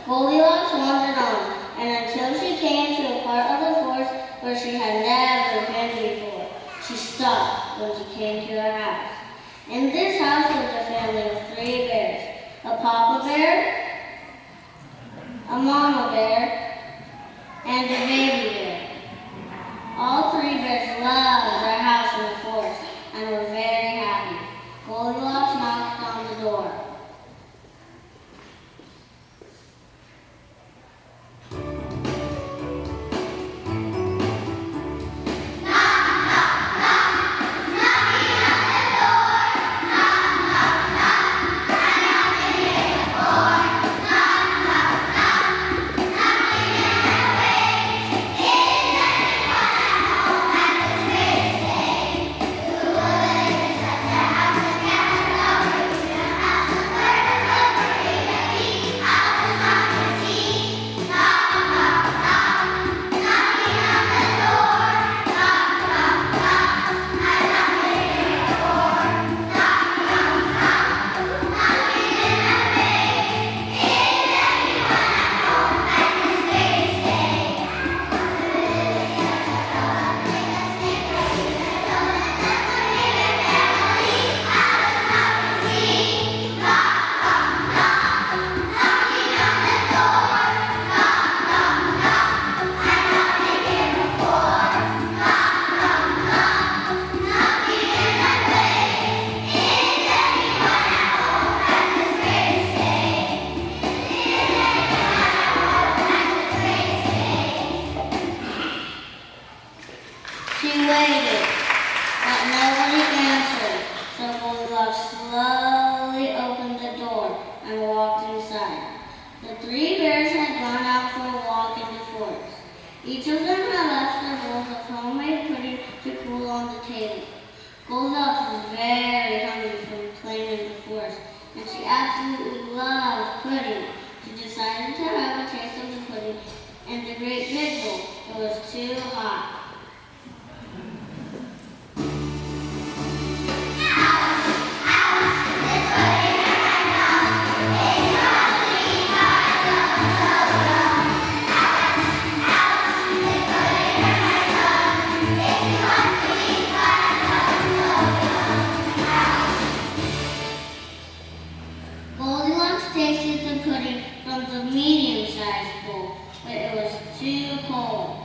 Goldilocks wandered on, and until she came to a part of the forest where she had never been before. She stopped when she came to a house. In this house lived a family of 3 bears, a papa bear, a mama bear, and a baby bear. All 3 bears loved their house in the forest and were very happy. Goldilocks knocked on the door. She waited, but nobody answered, so Goldilocks slowly opened the door and walked inside. The 3 bears had gone out for a walk in the forest. Each of them had left their bowls of homemade pudding to cool on the table. Goldilocks was very hungry from playing in the forest, and she absolutely loved pudding. She decided to have a taste of the pudding in the great big bowl. It was too hot. Goldilocks tasted the pudding from the medium-sized bowl, but it was too cold.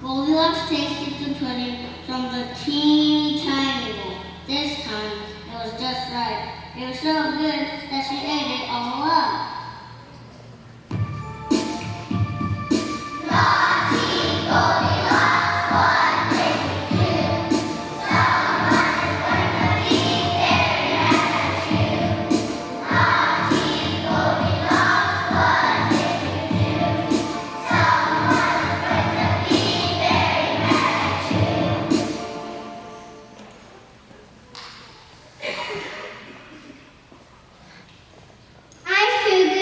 Goldilocks tasted the pudding from the teeny tiny bowl. This time, it was just right. It was so good that she ate it all up. I should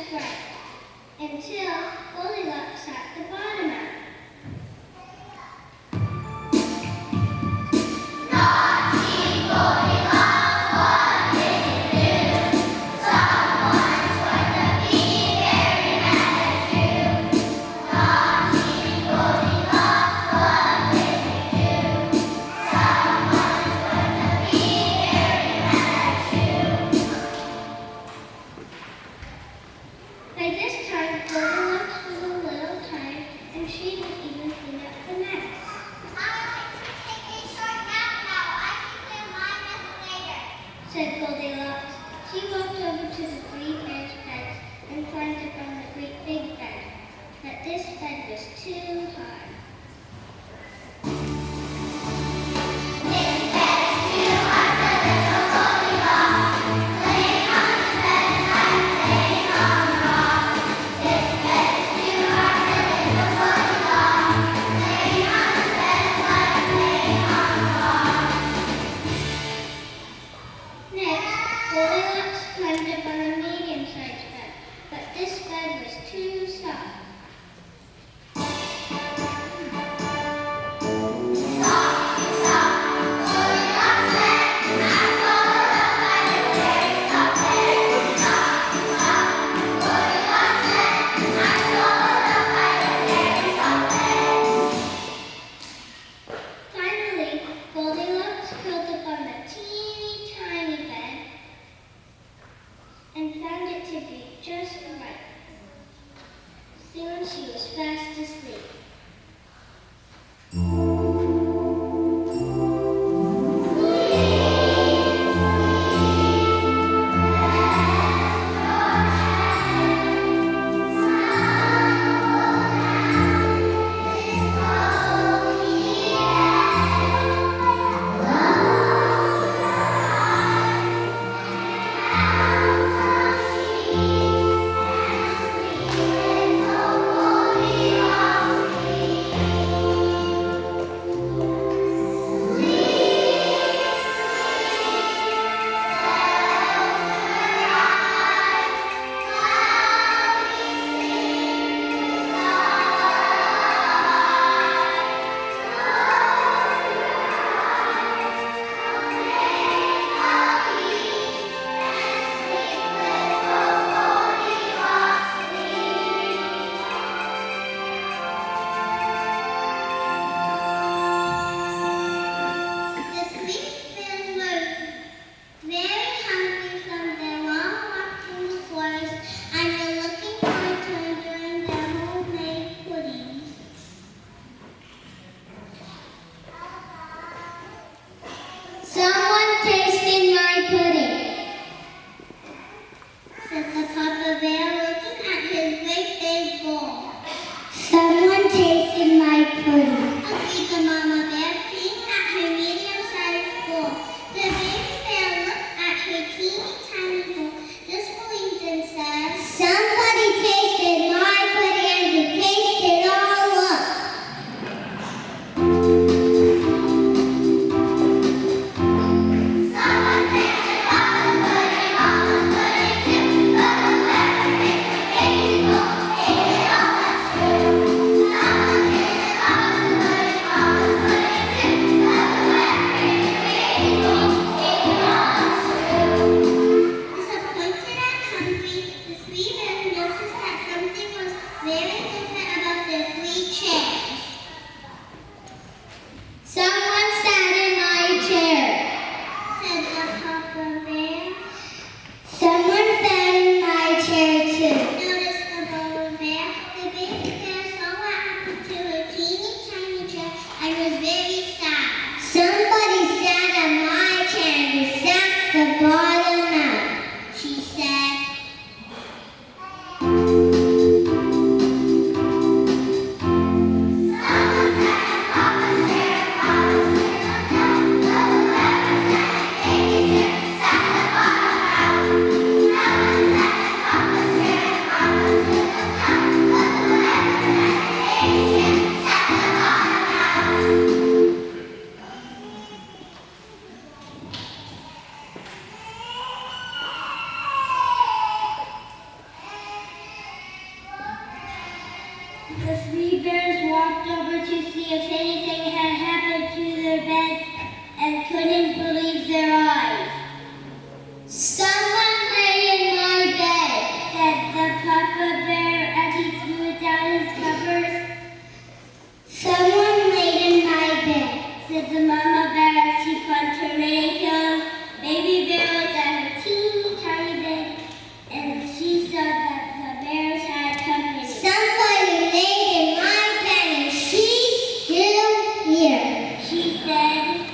just right, until Goldilocks sat the bottom out. By this time, Goldilocks was a little tired, and she didn't even clean up the mess. I like to take a short nap now. I can clear my mess later, Said Goldilocks. She walked over to the three bears' beds and climbed up on the great big bed. But this bed was too hard. Next, Goldilocks climbed up on a medium-sized bed, but this bed was too soft. Finally, Goldilocks curled up on the teeny tiny bed and found it to be just right. Soon she was fast asleep. The three bears were very hungry from their long walk through the forest and were looking forward to enjoying their homemade puddings. Someone tasted my pudding, said the Papa Bear, looking at his great big bowl. Someone tasted my pudding, agreed the Mama Bear, peeing at her medium-sized bowl. The baby bear looked at her teeny tiny bowl, disbelieved and said, "Somebody tasted my pudding and tasted it all up." Disappointed and hungry, the three bears noticed that something was very different about their three chairs. "Someone sat in my chair," said the Papa Bear. "Someone sat in my chair too," noticed the Mama Bear. The baby bear saw what happened to her teeny tiny chair and was very sad. "Somebody sat on my chair and sat the bottom out," she said. The three bears walked over to see if anything had happened to their beds and couldn't believe their eyes. Someone lay in my bed, Said the papa bear as he threw down his covers. someone laid in my bed. Said the mama bear as she plunked her many pillows. Baby bear was at her teeny tiny bed, and she saw that the bears had company. Somebody laid in my bed and she's still here. She said,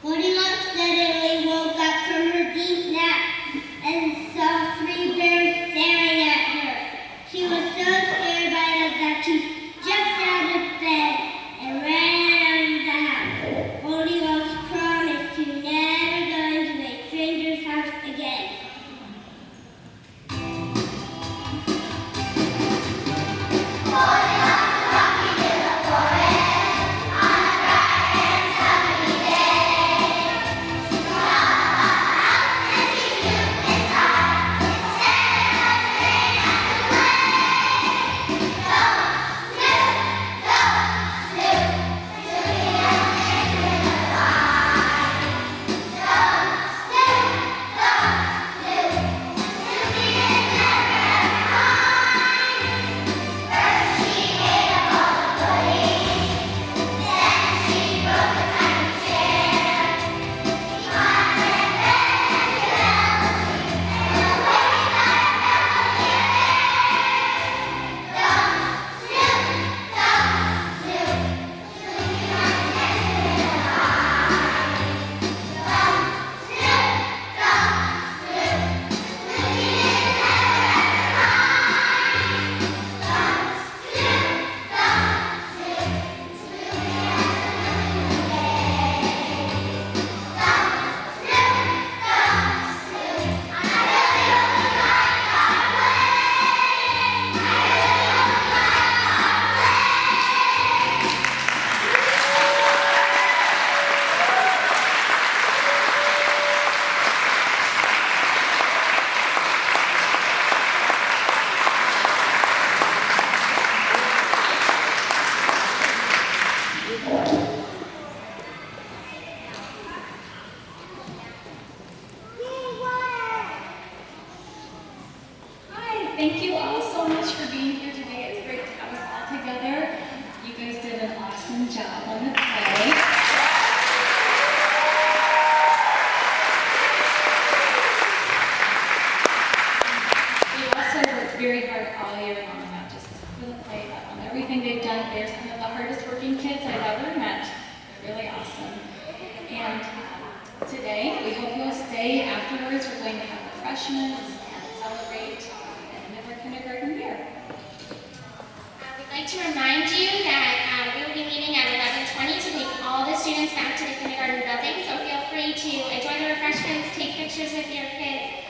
Goldilocks suddenly woke up from her deep nap and saw three bears staring at her. She was so scared by them that she jumped out of bed and ran out of the house. Goldilocks promised to never go into a stranger's house again. Hi, thank you all so much for being here today. It's great to have us all together. You guys did an awesome job on the play. We also worked very hard all year long, not just for the play, but on everything they've done. They're some of the hardest working kids I've ever met. They're really awesome. And today, we hope you'll stay afterwards. We're going to have refreshments and celebrate the end of our kindergarten year. We'd like to remind you that we will be meeting at 11:20 to take all the students back to the kindergarten building. So feel free to enjoy the refreshments, take pictures with your kids,